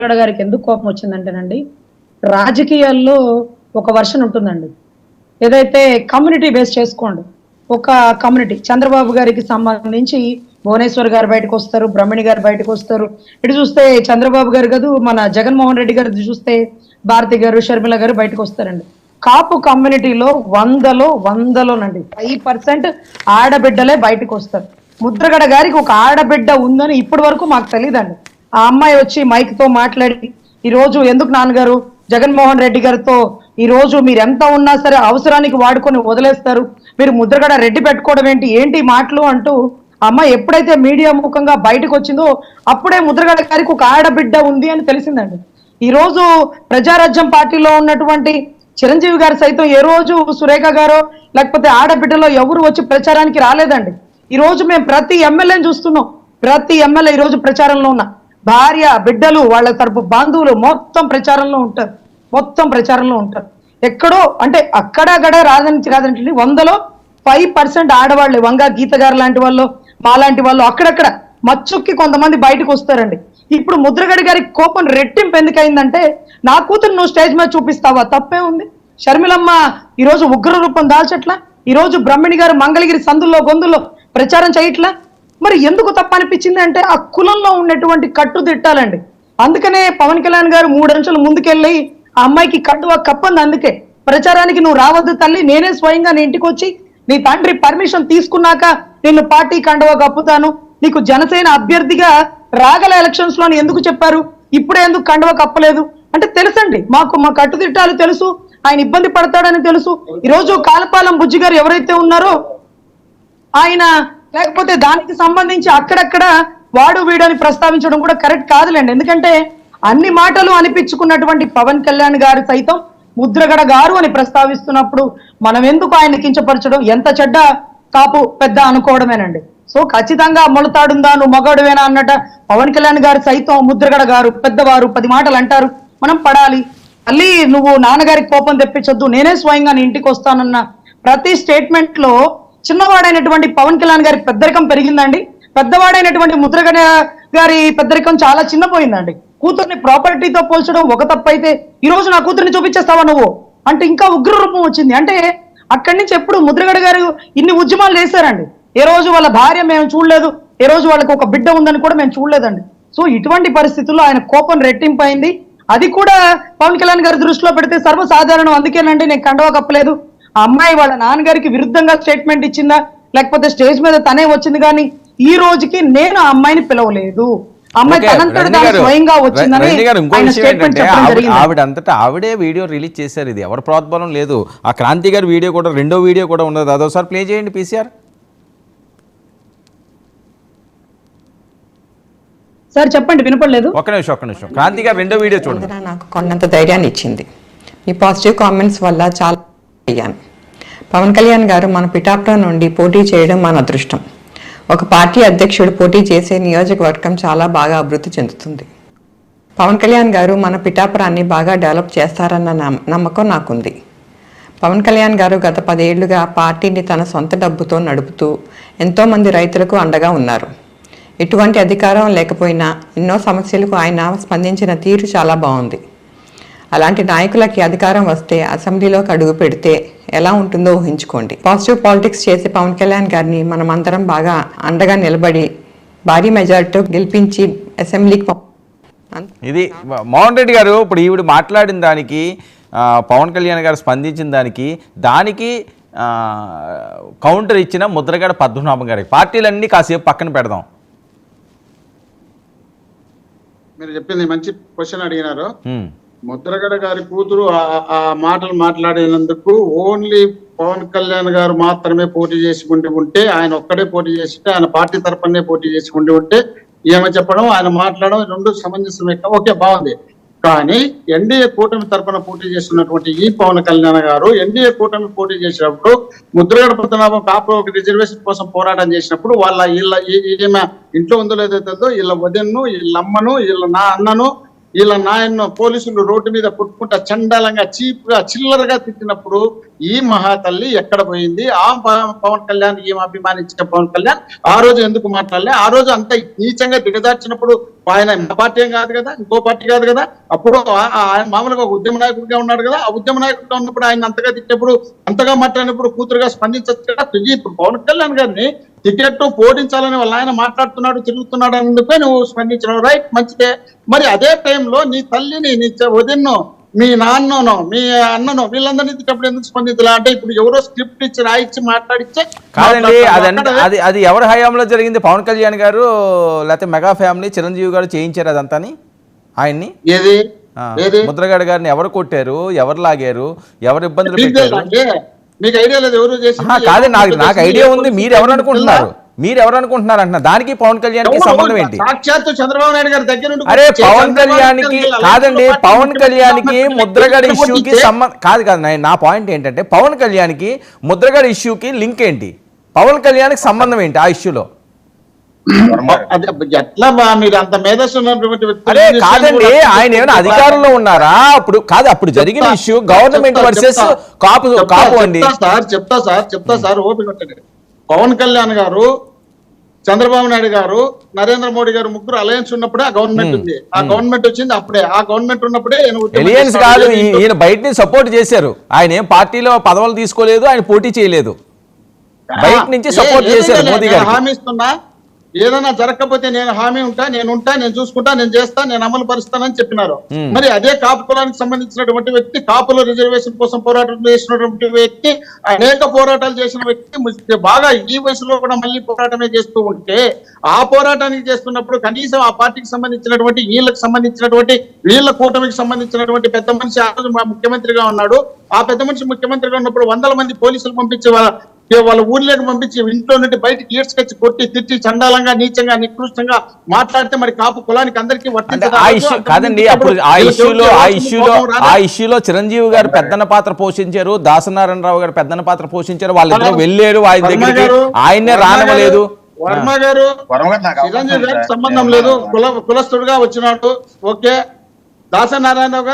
ముద్రగడ గారికి ఎందుకు కోపం వచ్చిందంటేనండి, రాజకీయాల్లో ఒక వర్షన్ ఉంటుందండి. ఏదైతే కమ్యూనిటీ బేస్ చేసుకోండి. ఒక కమ్యూనిటీ చంద్రబాబు గారికి సంబంధించి భువనేశ్వర్ గారు బయటకు వస్తారు, బ్రహ్మణి గారు బయటకు వస్తారు. ఇటు చూస్తే చంద్రబాబు గారు కాదు, మన జగన్మోహన్ రెడ్డి గారు చూస్తే భారతి గారు, షర్మిల గారు బయటకు వస్తారండి. కాపు కమ్యూనిటీలో వందలోనండి 5% ఆడబిడ్డలే బయటకు వస్తారు. ముద్రగడ గారికి ఒక ఆడబిడ్డ ఉందని ఇప్పటి వరకు మాకు తెలియదండి. ఆ అమ్మాయి వచ్చి మైక్ తో మాట్లాడి ఈ రోజు ఎందుకు నాన్నగారు జగన్మోహన్ రెడ్డి గారితో ఈ రోజు మీరు ఎంత ఉన్నా సరే అవసరానికి వాడుకొని వదిలేస్తారు, మీరు ముద్రగడ రెడ్డి పెట్టుకోవడం ఏంటి మాటలు అంటూ అమ్మాయి ఎప్పుడైతే మీడియా ముఖంగా బయటకు వచ్చిందో అప్పుడే ముద్రగడ గారికి ఒక ఆడబిడ్డ ఉంది అని తెలిసిందండి. ఈ రోజు ప్రజారాజ్యం పార్టీలో ఉన్నటువంటి చిరంజీవి గారు సైతం ఏ రోజు సురేఖ గారో లేకపోతే ఆడబిడ్డలో ఎవరు వచ్చి ప్రచారానికి రాలేదండి. ఈ రోజు మేము ప్రతి ఎమ్మెల్యేని చూస్తున్నాం. ప్రతి ఎమ్మెల్యే ఈ రోజు ప్రచారంలో ఉన్న భార్య బిడ్డలు వాళ్ళ తరపు బంధువులు మొత్తం ప్రచారంలో ఉంటారు. ఎక్కడో అంటే అక్కడక్కడ కాదంటే 100లో 5% ఆడవాళ్ళు, వంగ గీత గారు లాంటి వాళ్ళు, మా లాంటి వాళ్ళు అక్కడక్కడ మచ్చుక్కి కొంతమంది బయటకు వస్తారండి. ఇప్పుడు ముద్రగడ గారికి కోపం రెట్టింపు ఎందుకైందంటే, నా కూతురు నువ్వు స్టేజ్ మీద చూపిస్తావా, తప్పే ఉంది. షర్మిలమ్మ ఈ రోజు ఉగ్ర రూపం దాల్చట్లా, ఈ రోజు బ్రహ్మణి గారు మంగళగిరి సందుల్లో గొంతుల్లో ప్రచారం చేయట్లా. మరి ఎందుకు తప్ప అనిపించింది అంటే ఆ కులంలో ఉన్నటువంటి కట్టుదిట్టాలండి. అందుకనే పవన్ కళ్యాణ్ గారు 3 అంచెలు ముందుకెళ్ళి ఆ అమ్మాయికి కట్టువ కప్పంది. అందుకే ప్రచారానికి నువ్వు రావద్దు తల్లి, నేనే స్వయంగా నీ ఇంటికి వచ్చి నీ తండ్రి పర్మిషన్ తీసుకున్నాక నిన్ను పార్టీ కండువా కప్పుతాను, నీకు జనసేన అభ్యర్థిగా రాగల ఎలక్షన్స్ లోని ఎందుకు చెప్పారు, ఇప్పుడే ఎందుకు కండువా కప్పలేదు అంటే తెలుసండి. మా కట్టుదిట్టాలు తెలుసు, ఆయన ఇబ్బంది పడతాడని తెలుసు. ఈరోజు కాలపాలెం బుజ్జి గారు ఎవరైతే ఉన్నారో ఆయన, లేకపోతే దానికి సంబంధించి అక్కడక్కడ వాడు వీడని ప్రస్తావించడం కూడా కరెక్ట్ కాదులేండి. ఎందుకంటే అన్ని మాటలు అనిపించుకున్నటువంటి పవన్ కళ్యాణ్ గారు సైతం ముద్రగడ గారు అని ప్రస్తావిస్తున్నప్పుడు మనం ఎందుకు ఆయన కించపరచడం, ఎంత చెడ్డ కాపు పెద్ద అనుకోవడమేనండి. సో ఖచ్చితంగా మొలతాడుందా నువ్వు మగాడువేనా అన్నట్ట పవన్ కళ్యాణ్ గారు సైతం ముద్రగడ గారు పెద్దవారు 10 మాటలు అంటారు, మనం పడాలి. మళ్ళీ నువ్వు నాన్నగారికి కోపం తెప్పించొద్దు, నేనే స్వయంగా నీ ఇంటికి వస్తానన్న ప్రతి స్టేట్మెంట్ లో చిన్నవాడైనటువంటి పవన్ కళ్యాణ్ గారి పెద్దరికం పెరిగిందండి. పెద్దవాడైనటువంటి ముద్రగడ గారి పెద్దరికం చాలా చిన్నపోయిందండి. కూతుర్ని ప్రాపర్టీతో పోల్చడం ఒక తప్పు అయితే, ఈ రోజు నా కూతుర్ని చూపించేస్తావా నువ్వు అంటే ఇంకా ఉగ్ర రూపం వచ్చింది. అంటే అక్కడి నుంచి ఎప్పుడు ముద్రగడ గారు ఇన్ని ఉద్యమాలు చేశారండి. ఏ రోజు వాళ్ళ భార్య మేము చూడలేదు, ఏ రోజు వాళ్ళకి ఒక బిడ్డ ఉందని కూడా మేము చూడలేదండి. సో ఇటువంటి పరిస్థితుల్లో ఆయన కోపం రెట్టింపు అయింది. అది కూడా పవన్ కళ్యాణ్ గారి దృష్టిలో పెడితే సర్వసాధారణం. అందుకేనండి నేను కండవా కప్పలేదు. ఆ అమ్మాయి వాళ్ళ నాన్నగారికి విరుద్ధంగా స్టేట్మెంట్ ఇచ్చిందా లేకపోతే స్టేజ్ మీద తనే వచ్చింది, కానీ ఈ రోజుకి నేను ఆ అమ్మాయిని పిలవలేదు. అమ్మాయి స్వయంగా వచ్చిందని ఆవిడంతటా ఆవిడే వీడియో రిలీజ్ చేశారు. ఇది ఎవరి ప్రోద్బలం లేదు. ఆ క్రాంతి గారి వీడియో కూడా, రెండో వీడియో కూడా ఉన్నది. అదోసారి ప్లే చేయండి పీసీఆర్ సార్. చెప్పండి, వినపడలేదు. ఒక్క నిమిషం. క్రాంతి గారు రెండో వీడియో చూడండి. నాకు కొండంత ధైర్యాన్ని ఇచ్చింది. మీ పాజిటివ్ కామెంట్స్ వల్ల చాలా అయ్యాను. పవన్ కళ్యాణ్ గారు మన పిఠాపురం నుండి పోటీ చేయడం మన అదృష్టం. ఒక పార్టీ అధ్యక్షుడు పోటీ చేసే నియోజకవర్గం చాలా బాగా అభివృద్ధి చెందుతుంది. పవన్ కళ్యాణ్ గారు మన పిఠాపురాన్ని బాగా డెవలప్ చేస్తారన్న నమ్మకం నాకుంది. పవన్ కళ్యాణ్ గారు గత 10 ఏళ్లుగా పార్టీని తన సొంత డబ్బుతో నడుపుతూ ఎంతోమంది రైతులకు అండగా ఉన్నారు. ఎటువంటి అధికారం లేకపోయినా ఎన్నో సమస్యలకు ఆయన స్పందించిన తీరు చాలా బాగుంది. అలాంటి నాయకులకి అధికారం వస్తే అసెంబ్లీలోకి అడుగు పెడితే ఎలా ఉంటుందో ఊహించుకోండి. పాజిటివ్ పాలిటిక్స్ చేసే పవన్ కళ్యాణ్ గారిని మనం అందరం బాగా అండగా నిలబడి భారీ మెజారిటీతో గెలిపించి అసెంబ్లీకి ఇది మోహన్ రెడ్డి గారు ఇప్పుడు ఈవిడ మాట్లాడిన దానికి, పవన్ కళ్యాణ్ గారు స్పందించిన దానికి కౌంటర్ ఇచ్చిన ముద్రగడ పద్మనాభం గారికి పార్టీలన్నీ కాసేపు పక్కన పెడదాం. మీరు చెప్పింది మంచి క్వశ్చన్ అడిగినారు. ముద్రగడ గారి కూతురు ఆ మాటలు మాట్లాడినందుకు ఓన్లీ పవన్ కళ్యాణ్ గారు మాత్రమే పోటీ చేసి ఉంటే, ఆయన ఒక్కడే పోటీ చేసి ఆయన పార్టీ తరఫునే పోటీ చేసి ఉంటే ఏమో చెప్పడం, ఆయన మాట్లాడడం రెండు సమంజసమే. ఓకే, బాగుంది. కానీ ఎన్డీఏ కూటమి తరఫున పోటీ చేస్తున్నటువంటి ఈ పవన్ కళ్యాణ్ గారు ఎన్డీఏ కూటమి పోటీ చేసినప్పుడు ముద్రగడ పద్మనాభం కాపు రిజర్వేషన్ కోసం పోరాటం చేసినప్పుడు ఈమె ఇంట్లో ఉందో లేదో తెలియదో వీళ్ళ వదిన్ను, వీళ్ళ అమ్మను, వీళ్ళ నా అన్నను వీళ్ళ నాయన్న పోలీసులు రోడ్డు మీద కొట్టుకుంటా చండాలంగా చీప్ గా చిల్లరగా తిట్టినప్పుడు ఈ మహాతల్లి ఎక్కడ పోయింది? ఆ పవన్ కళ్యాణ్ ఈమె అభిమానించిన పవన్ కళ్యాణ్ ఆ రోజు ఎందుకు మాట్లాడలే? ఆ రోజు అంత నీచంగా దిగదార్చినప్పుడు ఆయన మా పార్టీ కాదు కదా, ఇంకో పార్టీ కాదు కదా, అప్పుడు ఆయన మామూలుగా ఒక ఉద్యమ నాయకుడిగా ఉన్నాడు కదా. ఆ ఉద్యమ నాయకుడిగా ఉన్నప్పుడు ఆయన అంతగా తిట్టినప్పుడు, అంతగా మాట్లాడినప్పుడు కూతురుగా స్పందించచ్చు కదా. ఇప్పుడు పవన్ కళ్యాణ్ గారిని టికెట్ పోడించాలని వాళ్ళ ఆయన మాట్లాడుతున్నాడు, తిరుగుతున్నాడు అందుకే నువ్వు స్పందించినావు, రైట్, మంచిదే. మరి అదే టైంలో నీ తల్లిని, నీ వదిన్నో, మీ నాన్ననో, మీ అన్ననో వీళ్ళందరినీ తిట్టప్పుడు ఎందుకు స్పందించాలి? అంటే ఇప్పుడు ఎవరో స్క్రిప్ట్ ఇచ్చి రాయిచ్చి మాట్లాడిచ్చే కాదండి. అది అది ఎవరి హయాంలో జరిగింది? పవన్ కళ్యాణ్ గారు లేకపోతే మెగా ఫ్యామిలీ చిరంజీవి గారు చేయించారు అదంతాని ఆయన్ని? ఏది ముద్రగడ గారిని ఎవరు కొట్టారు, ఎవరు లాగారు, ఎవరు ఇబ్బందులు పెట్టారు? మీకు ఐడియా లేదు ఎవరు చేసి? కాదు, నాకు ఐడియా ఉంది. మీరు ఎవరు అనుకుంటున్నారు అంటున్నా. దానికి పవన్ కళ్యాణ్ కి సంబంధం ఏంటి? సాక్షాత్తు చంద్రబాబు నాయుడు గారి దగ్గర నుండి అరే పవన్ కళ్యాణ్కి కాదండి, పవన్ కళ్యాణ్కి ముద్రగడ ఇష్యూకి సంబంధం కాదు. నా పాయింట్ ఏంటంటే పవన్ కళ్యాణ్కి ముద్రగడ ఇష్యూకి లింక్ ఏంటి? పవన్ కళ్యాణ్కి సంబంధం ఏంటి ఆ ఇష్యూలో? ఎట్లా మీరు అంత మేధస్సు ఉన్నటువంటి వ్యక్తి? అరే కాదండి, ఆయన ఏమైనా అధికారంలో ఉన్నారా? అప్పుడు జరిగిన ఇష్యూ గవర్నమెంట్ వర్సెస్ కాపు అండి. చెప్తా సార్ ఓపిక ఉంటండి. పవన్ కళ్యాణ్ గారు, చంద్రబాబు నాయుడు గారు, నరేంద్ర మోడీ గారు ముగ్గురు అలయన్స్ ఉన్నప్పుడే ఆ గవర్నమెంట్ ఉంది. ఆ గవర్నమెంట్ వచ్చింది అప్పుడే. ఆ గవర్నమెంట్ ఉన్నప్పుడే అలయన్స్ కాదు, ఈయన బయట నుంచి సపోర్ట్ చేశారు. ఆయన ఏం పార్టీలో పదవులు తీసుకోలేదు, ఆయన పోటీ చేయలేదు, బయట నుంచి సపోర్ట్ చేశారు మోదీ గారు. హామీ ఇస్తున్నా, ఏదైనా జరగకపోతే నేను హామీ నేను చూసుకుంటా, నేను చేస్తా, నేను అమలు పరుస్తానని చెప్పినారు. మరి అదే కాపు కులానికి సంబంధించినటువంటి వ్యక్తి, కాపుల రిజర్వేషన్ కోసం పోరాటం చేసినటువంటి వ్యక్తి, అనేక పోరాటాలు చేసిన వ్యక్తి బాగా ఈ వయసులో కూడా మళ్ళీ పోరాటమే చేస్తూ ఉంటే, ఆ పోరాటానికి చేస్తున్నప్పుడు కనీసం ఆ పార్టీకి సంబంధించినటువంటి వీళ్ళ కూటమికి సంబంధించినటువంటి పెద్ద మనిషి ఆ రోజు మా ముఖ్యమంత్రిగా ఉన్నాడు. ఆ పెద్ద మనిషి ముఖ్యమంత్రిగా ఉన్నప్పుడు 100 మంది పోలీసులు పంపించి వాళ్ళ ఊర్లోకి పంపించి ఇంట్లో నుండి బయటకి ఈడ్చుకొచ్చి కొట్టి తిట్టి చండాలంగా నీచంగా నికృష్టంగా మాట్లాడితే మరి కాపు కులానికి అందరికీ కాదండి. అప్పుడు ఆ ఇష్యూలో చిరంజీవి గారు పెద్దన పాత్ర పోషించారు, దాసనారాయణరావు గారు పెద్దన పాత్ర పోషించారు. వాళ్ళిద్దరూ వెళ్ళారు ఆయన దగ్గరికి, ఆయన్నే రానవలేదు. వర్మ గారు చిరంజీవి గారికి సంబంధం లేదు, కులస్తుడుగా వచ్చినాడు. ఓకే, దాసనారాయణరావు గారు